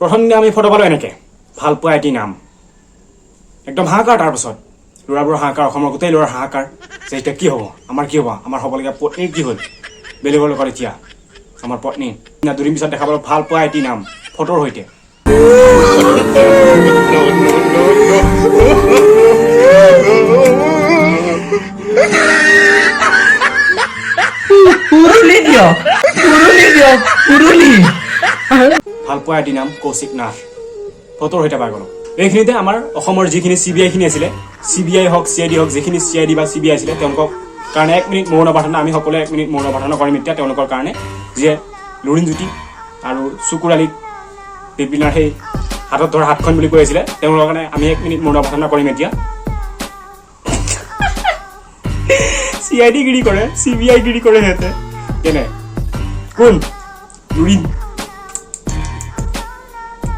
প্ৰথম দিনা আমি ফটো পালোঁ এনেকৈ ভাল পোৱা এটি নাম একদম হাহাকাৰ তাৰপাছত ল'ৰাবোৰৰ হাহাকাৰ অসমৰ গোটেই ল'ৰাৰ হাহাকাৰ যে এতিয়া কি হ'ব আমাৰ হ'বলগীয়া পত্নীৰ কি হ'ল বেলেগৰ লগত এতিয়া আমাৰ পত্নী দুদিন পিছত দেখা পালোঁ ভাল পোৱা এটি নাম ফটোৰ সৈতে ভাল পোৱা এটি নাম কৌশিক নাথ ফটোৰ সৈতে পাই গ'লোঁ এইখিনিতে আমাৰ অসমৰ যিখিনি CBI আছিলে CBI হওক CID হওক যিখিনি CID বা CBI আছিলে তেওঁলোকক কাৰণে 1 মিনিট মৌন প্ৰাৰ্থনা আমি সকলোৱে 1 মিনিট মৌন প্ৰাৰ্থনা কৰিম এতিয়া তেওঁলোকৰ কাৰণে যিয়ে লুৰিণজ্যোতি আৰু চকুৰ আলিক বিপিনাৰ সেই হাতত ধৰা হাতখন বুলি কৈ আছিলে তেওঁলোকৰ কাৰণে আমি 1 মিনিট মৌন প্ৰাৰ্থনা কৰিম এতিয়া CID গিৰি কৰে CBI গিৰি কৰে সিহঁতে কেনে কোন লুৰিণ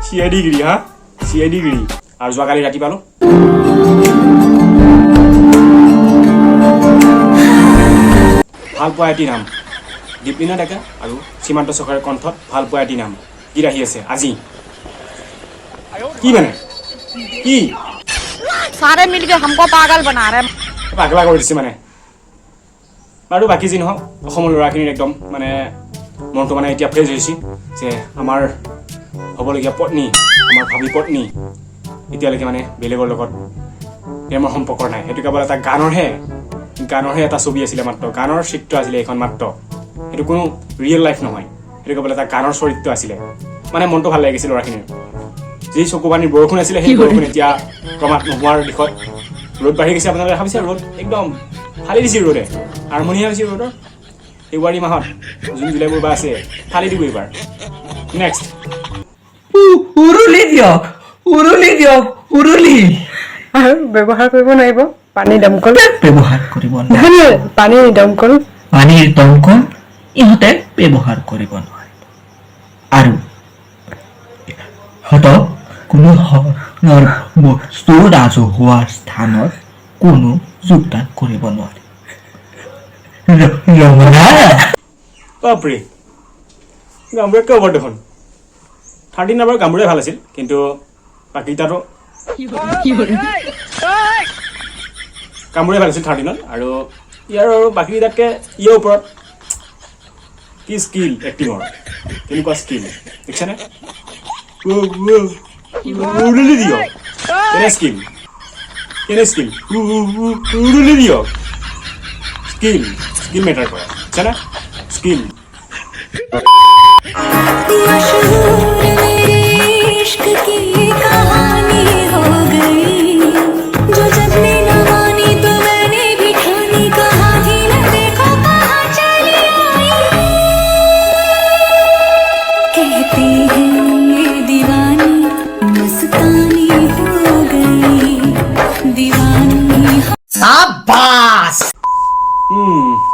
CID গিৰি হা CID গিৰি আৰু যোৱাকালি ৰাতি পালোঁ ভাল পোৱা এটি নাম দীপলিনা ডেকা আৰু সীমান্ত চৰকাৰৰ কণ্ঠত ভাল পোৱা এটি নাম গীত আহি আছে আজি কি মানে কি सारे मिलके हमको पागल बना रहे हैं পাগলা কৰি দিছে মানে বাৰু বাকী যি নহওক অসমৰ ল'ৰাখিনিৰ একদম মানে মনটো মানে এতিয়া ফ্ৰেছ হৈছে যে আমাৰ হ'বলগীয়া পত্নী আমাৰ ভাবি পত্নী এতিয়ালৈকে মানে বেলেগৰ লগত প্ৰেমৰ সম্পৰ্ক নাই সেইটো কেৱল এটা গানৰহে এটা ছবি আছিলে মাত্ৰ গানৰ চিত্ৰ আছিলে এখন মাত্ৰ সেইটো কোনো ৰিয়েল লাইফ নহয় সেইটো কেৱল এটা গানৰ চৰিত্ৰ আছিলে মানে মনটো ভাল লাগিছিল ল'ৰাখিনিৰ যি চকুপানীৰ বৰষুণ আছিলে সেই বৰষুণ এতিয়া ক্ৰমাৎ নোহোৱাৰ দিশত ৰ'দ বাঢ়ি গৈছে আপোনালোকে ভাবিছে ৰ'দ একদম ফালি দিছে ৰ'দে আৰম্ভণিহে হৈছে ৰ'দৰ ফেব্ৰুৱাৰী মাহত জুন জুলাইবোৰ বা আছে ফালি দিব এইবাৰ নেক্সট উৰুলি ব্যৱহাৰ কৰিব নোৱাৰিব পানী দমকল ব্যৱহাৰ কৰিব পানীৰ দমকল ইহঁতে ব্যৱহাৰ কৰিব নোৱাৰে আৰু সিহঁতক কোনো ধৰণৰ বস্তু ৰাজহুৱা স্থানত কোনো যোগদান কৰিব নোৱাৰে বাপৰে গামবোৰে কিয় বৰ দেখোন 13 নম্বৰ গামবোৰে ভাল আছিল কিন্তু বাকীকেইটাতো কামবোৰে ভাল আছিল 13ত আৰু ইয়াৰ আৰু বাকীকেইটাতকৈ ইয়াৰ ওপৰত কি স্কিল এক্টিঙৰ কেনেকুৱা স্কিল দেখিছেনে উৰুলি দিয়ক কেনে স্কিল উৰুলি দিয়ক স্কিল মেটাৰ কৰে বুজিছেনে স্কিল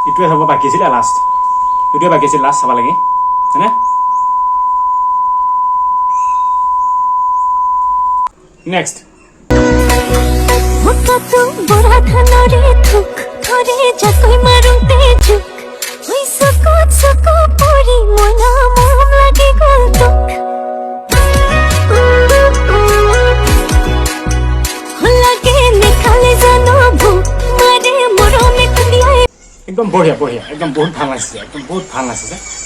এইটোৱে হ'ব বাকী আছিলে লাষ্ট এইটোৱে বাকী আছিল লাষ্ট চাব লাগে হয়নে নেক্সট একদম বঢ়িয়া একদম বহুত ভাল নাচিছে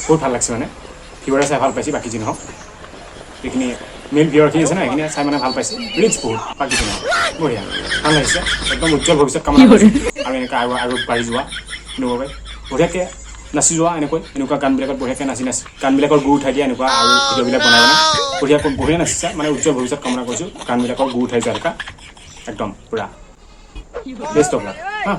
বহুত ভাল লাগিছে মানে ভিউৱাৰে চাই ভাল পাইছে বাকী যি নহওক যিখিনি মেইন ভিউৱাৰখিনি আছে ন সেইখিনি চাই মানে ভাল পাইছে ৰিচ বহুত বাকী যি নহওক বঢ়িয়া ভাল লাগিছে একদম উজ্জ্বল ভৱিষ্যত কামনা কৰিছোঁ আৰু এনেকৈ আৰু বাঢ়ি যোৱা এনেকুৱাকৈ বঢ়িয়াকৈ নাচি যোৱা এনেকুৱা গানবিলাকত বঢ়িয়াকৈ নাচি গানবিলাকৰ গুৰ উঠাই দিয়া এনেকুৱা আৰু ভিডিঅ'বিলাক বনাই বঢ়িয়া নাচিছা মানে উজ্জ্বল ভৱিষ্যত কামনা কৰিছোঁ গানবিলাকৰ গুৰ উঠাই যোৱা এনেকুৱা একদম পূৰা বেষ্ট অফ লাক হা